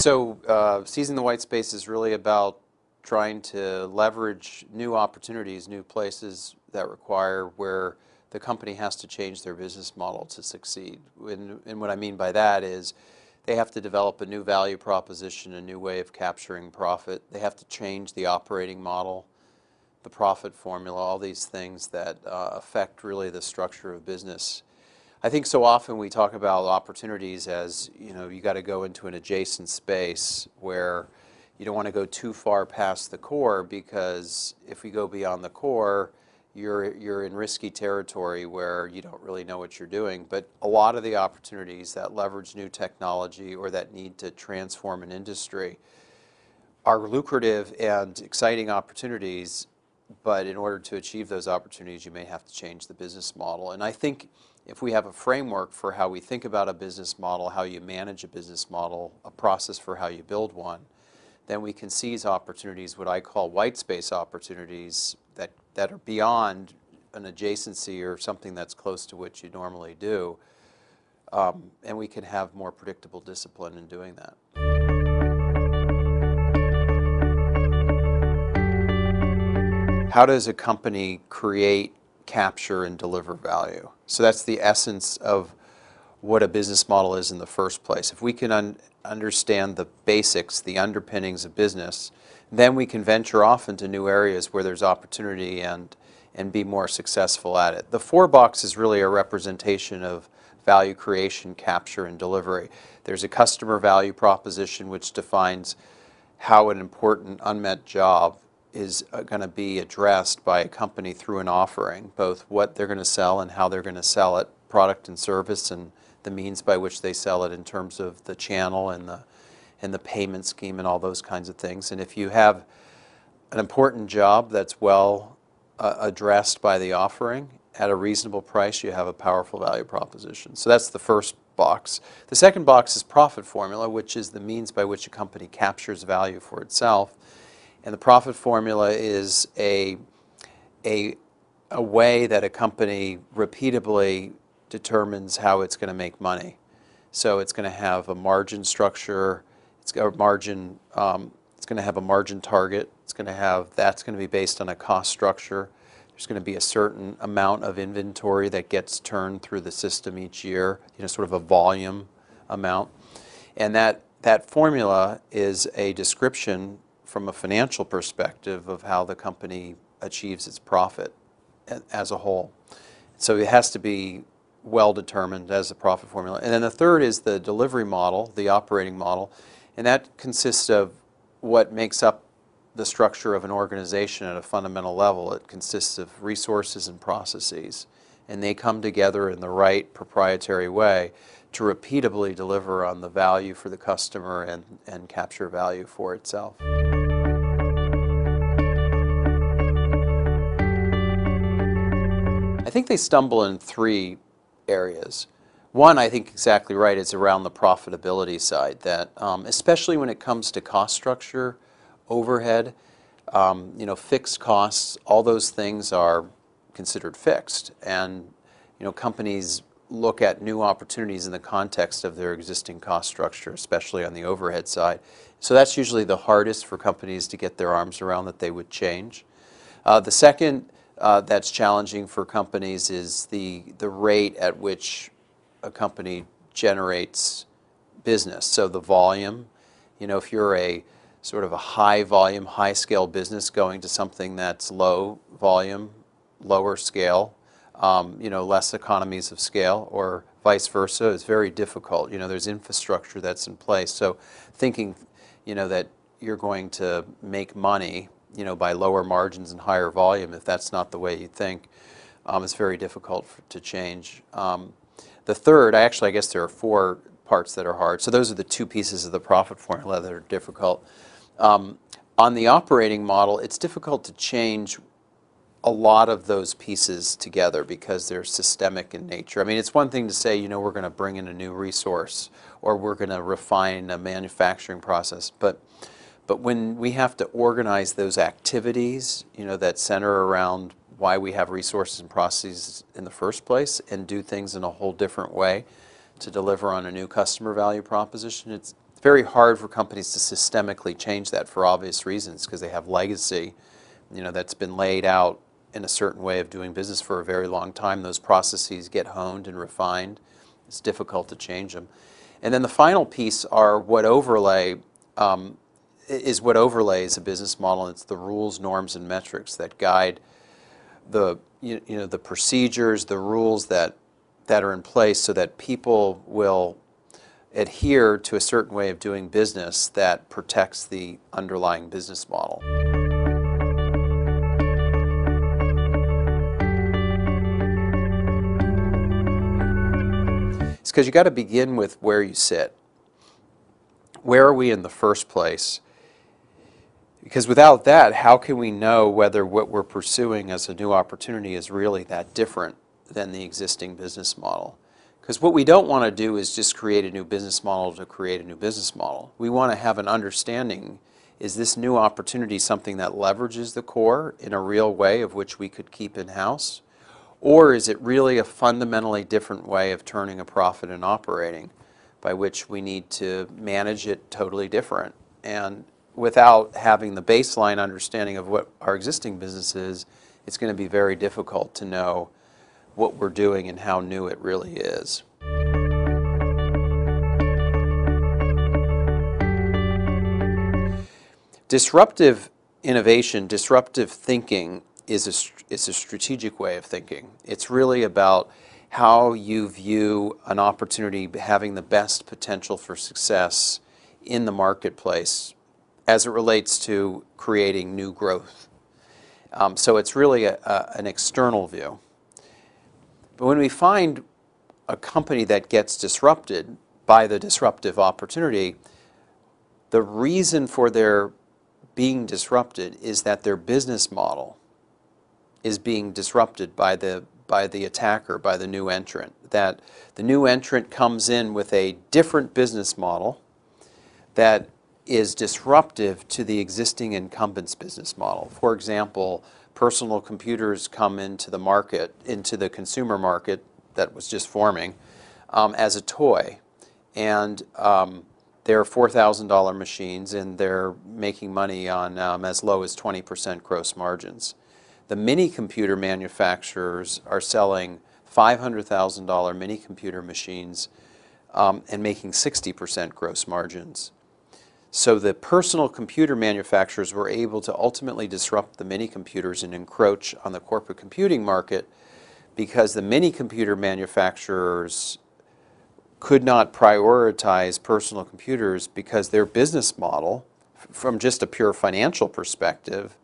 So seizing the white space is really about trying to leverage new opportunities, new places that require where the company has to change their business model to succeed. And what I mean by that is they have to develop a new value proposition, a new way of capturing profit. They have to change the operating model, the profit formula, all these things that affect really the structure of business. I think so often we talk about opportunities as, you got to go into an adjacent space where you don't want to go too far past the core, because if we go beyond the core, you're in risky territory where you don't really know what you're doing. But a lot of the opportunities that leverage new technology or that need to transform an industry are lucrative and exciting opportunities, but in order to achieve those opportunities, you may have to change the business model. And I think if we have a framework for how we think about a business model, how you manage a business model, a process for how you build one, then we can seize opportunities, what I call white space opportunities, that are beyond an adjacency or something that's close to what you normally do, and we can have more predictable discipline in doing that. How does a company create, capture, and deliver value? So that's the essence of what a business model is in the first place. If we can understand the basics, the underpinnings of business, then we can venture off into new areas where there's opportunity and be more successful at it. The 4 box is really a representation of value creation, capture, and delivery. There's a customer value proposition which defines how an important unmet job is going to be addressed by a company through an offering, both what they're going to sell and how they're going to sell it, product and service, and the means by which they sell it in terms of the channel and the payment scheme and all those kinds of things. And if you have an important job that's well addressed by the offering at a reasonable price, you have a powerful value proposition. So that's the first box. The second box is profit formula, which is the means by which a company captures value for itself. And the profit formula is a way that a company repeatably determines how it's going to make money. So it's going to have a margin structure. It's got a margin. It's going to have a margin target. It's going to have, that's going to be based on a cost structure. There's going to be a certain amount of inventory that gets turned through the system each year. Sort of a volume amount. And that formula is a description from a financial perspective of how the company achieves its profit as a whole. So it has to be well determined as a profit formula. And then the third is the delivery model, the operating model, and that consists of what makes up the structure of an organization at a fundamental level. It consists of resources and processes, and they come together in the right proprietary way to repeatably deliver on the value for the customer and capture value for itself. I think they stumble in 3 areas. One, I think exactly right, is around the profitability side, that especially when it comes to cost structure, overhead, fixed costs, all those things are considered fixed. And companies look at new opportunities in the context of their existing cost structure, especially on the overhead side. So that's usually the hardest for companies to get their arms around, that they would change. The second that's challenging for companies is the rate at which a company generates business. So the volume, if you're a sort of a high volume, high scale business going to something that's low volume, lower scale, less economies of scale, or vice versa, is very difficult. There's infrastructure that's in place. So thinking, that you're going to make money by lower margins and higher volume, if that's not the way you think, it's very difficult to change. The third, I guess there are 4 parts that are hard. So those are the 2 pieces of the profit formula that are difficult. On the operating model, it's difficult to change a lot of those pieces together because they're systemic in nature. I mean, it's one thing to say, we're going to bring in a new resource, or we're going to refine a manufacturing process, but when we have to organize those activities, that center around why we have resources and processes in the first place, and do things in a whole different way to deliver on a new customer value proposition, It's very hard for companies to systemically change that for obvious reasons because they have legacy, that's been laid out in a certain way of doing business for a very long time. Those processes get honed and refined. It's difficult to change them. And then the final piece are what overlays a business model. And it's the rules, norms, and metrics that guide the the procedures, the rules that are in place so that people will adhere to a certain way of doing business that protects the underlying business model. It's because you got to begin with where you sit. Where are we in the first place? Because without that, how can we know whether what we're pursuing as a new opportunity is really that different than the existing business model? Because what we don't want to do is just create a new business model to create a new business model. We want to have an understanding, is this new opportunity something that leverages the core in a real way of which we could keep in-house? Or is it really a fundamentally different way of turning a profit and operating by which we need to manage it totally different? And without having the baseline understanding of what our existing business is, it's going to be very difficult to know what we're doing and how new it really is. Disruptive innovation, disruptive thinking is a strategic way of thinking. It's really about how you view an opportunity having the best potential for success in the marketplace as it relates to creating new growth. So it's really an external view. But when we find a company that gets disrupted by the disruptive opportunity, the reason for their being disrupted is that their business model is being disrupted by the attacker, by the new entrant. That the new entrant comes in with a different business model that is disruptive to the existing incumbent's business model. For example, personal computers come into the market, into the consumer market that was just forming, as a toy. And they're $4,000 machines, and they're making money on as low as 20% gross margins. The mini computer manufacturers are selling $500,000 mini computer machines and making 60% gross margins. So the personal computer manufacturers were able to ultimately disrupt the mini computers and encroach on the corporate computing market because the mini computer manufacturers could not prioritize personal computers because their business model, from just a pure financial perspective,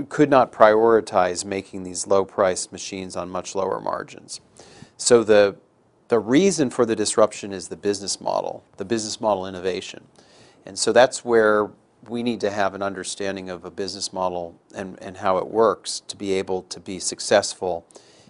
could not prioritize making these low-priced machines on much lower margins. So the reason for the disruption is the business model innovation. And so that's where we need to have an understanding of a business model and how it works to be able to be successful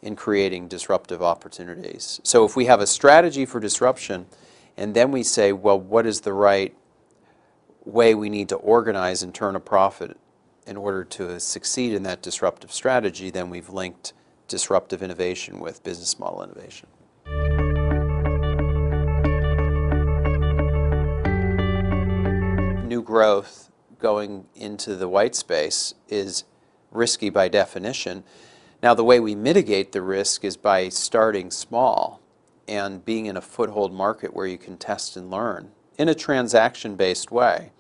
in creating disruptive opportunities. So if we have a strategy for disruption and then we say, well, what is the right way we need to organize and turn a profit in order to succeed in that disruptive strategy, then we've linked disruptive innovation with business model innovation. New growth going into the white space is risky by definition. Now, the way we mitigate the risk is by starting small and being in a foothold market where you can test and learn in a transaction-based way.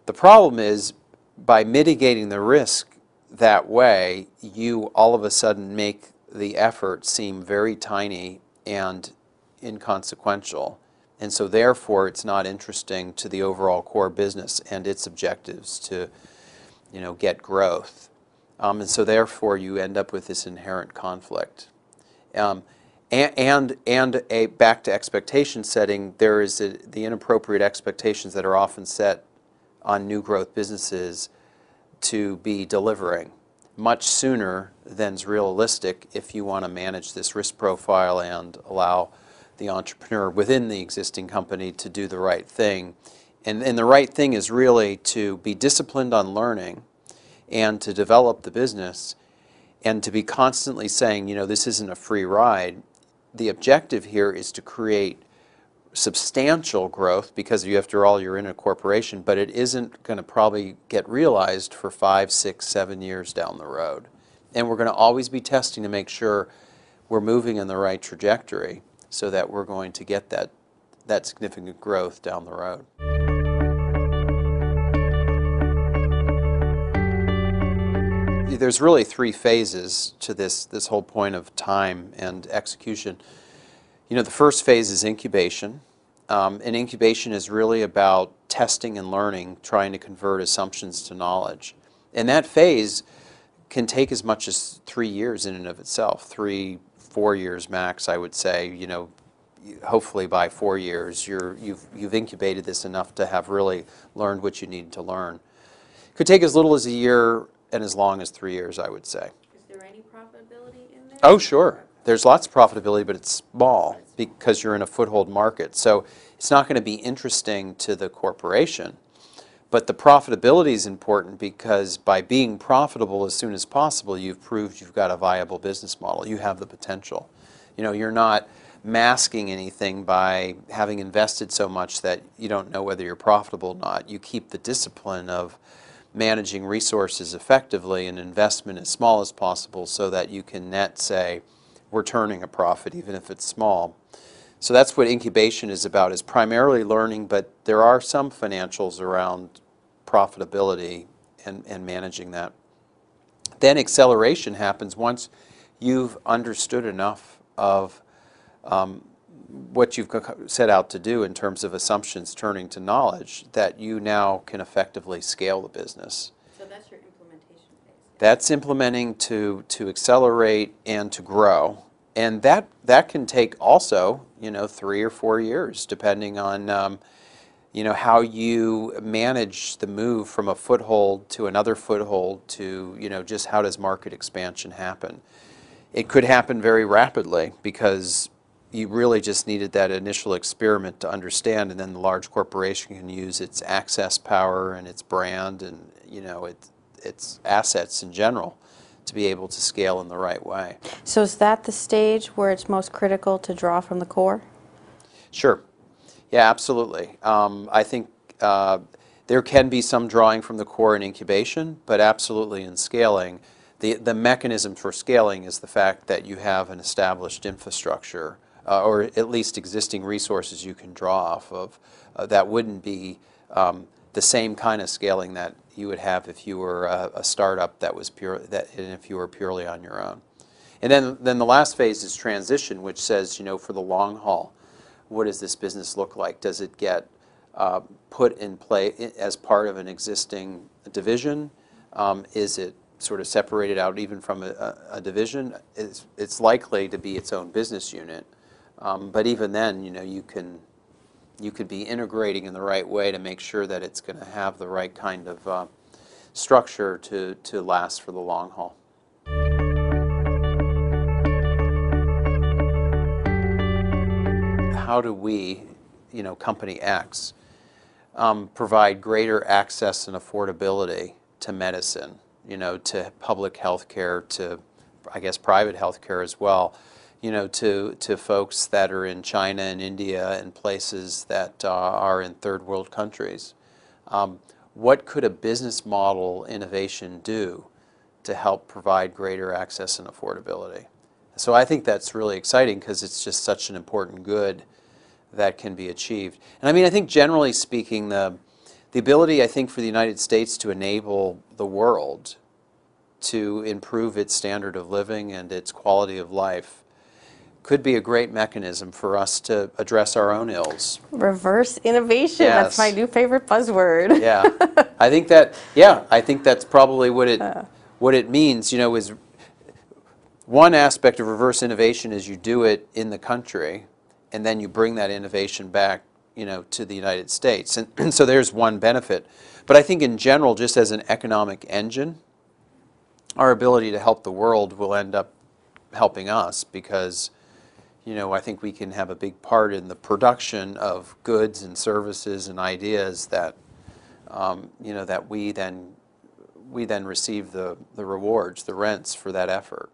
The problem is, by mitigating the risk that way, you all of a sudden make the effort seem very tiny and inconsequential. And so therefore, it's not interesting to the overall core business and its objectives to, get growth. And so therefore, you end up with this inherent conflict. And back to expectation setting, there is the inappropriate expectations that are often set on new growth businesses to be delivering much sooner than's realistic if you want to manage this risk profile and allow the entrepreneur within the existing company to do the right thing. And the right thing is really to be disciplined on learning and to develop the business and to be constantly saying, this isn't a free ride. The objective here is to create substantial growth because after all you're in a corporation, but it isn't going to probably get realized for 5, 6, 7 years down the road. And we're going to always be testing to make sure we're moving in the right trajectory so that we're going to get that significant growth down the road. There's really 3 phases to this whole point of time and execution. You know, the first phase is incubation, and incubation is really about testing and learning, trying to convert assumptions to knowledge. And that phase can take as much as 3 years in and of itself, 3, 4 years max, I would say. You know, hopefully by 4 years you've incubated this enough to have really learned what you need to learn. It could take as little as a year and as long as 3 years, I would say. Is there any profitability in there? Oh, sure. There's lots of profitability, but it's small because you're in a foothold market. So it's not going to be interesting to the corporation. But the profitability is important because by being profitable as soon as possible, you've proved you've got a viable business model. You have the potential. You know, you're not masking anything by having invested so much that you don't know whether you're profitable or not. You keep the discipline of managing resources effectively and investment as small as possible so that you can net say, we're turning a profit even if it's small. So that's what incubation is about, is primarily learning, but there are some financials around profitability and managing that. Then acceleration happens once you've understood enough of what you've set out to do in terms of assumptions turning to knowledge that you now can effectively scale the business. So that's your implementation phase. That's implementing to accelerate and to grow. And that can take also, you know, 3 or 4 years, depending on, you know, how you manage the move from a foothold to another foothold to, you know, just how does market expansion happen. It could happen very rapidly because you really just needed that initial experiment to understand, and then the large corporation can use its access power and its brand and, you know, its assets in general to be able to scale in the right way. So is that the stage where it's most critical to draw from the core? Sure. Yeah, absolutely. I think there can be some drawing from the core in incubation, but absolutely in scaling. The mechanism for scaling is the fact that you have an established infrastructure or at least existing resources you can draw off of. That wouldn't be the same kind of scaling that you would have if you were a startup that was if you were purely on your own. And then the last phase is transition, which says, you know, for the long haul, what does this business look like? Does it get put in play as part of an existing division? Is it sort of separated out even from a division? It's likely to be its own business unit. But even then, you know, you could be integrating in the right way to make sure that it's going to have the right kind of structure to last for the long haul. How do we, you know, Company X, provide greater access and affordability to medicine, you know, to public health care, to, I guess, private health care as well, you know, to folks that are in China and India and places that are in third world countries. What could a business model innovation do to help provide greater access and affordability? So I think that's really exciting because it's just such an important good that can be achieved. And I mean, I think generally speaking, the ability, I think, for the United States to enable the world to improve its standard of living and its quality of life could be a great mechanism for us to address our own ills. Reverse innovation, Yes. That's my new favorite buzzword. Yeah, I think that, yeah, I think that's probably what it means, you know, is one aspect of reverse innovation is you do it in the country and then you bring that innovation back, you know, to the United States. And so there's one benefit. But I think in general, just as an economic engine, our ability to help the world will end up helping us because, you know, I think we can have a big part in the production of goods and services and ideas that, you know, that we then receive the rewards, the rents for that effort.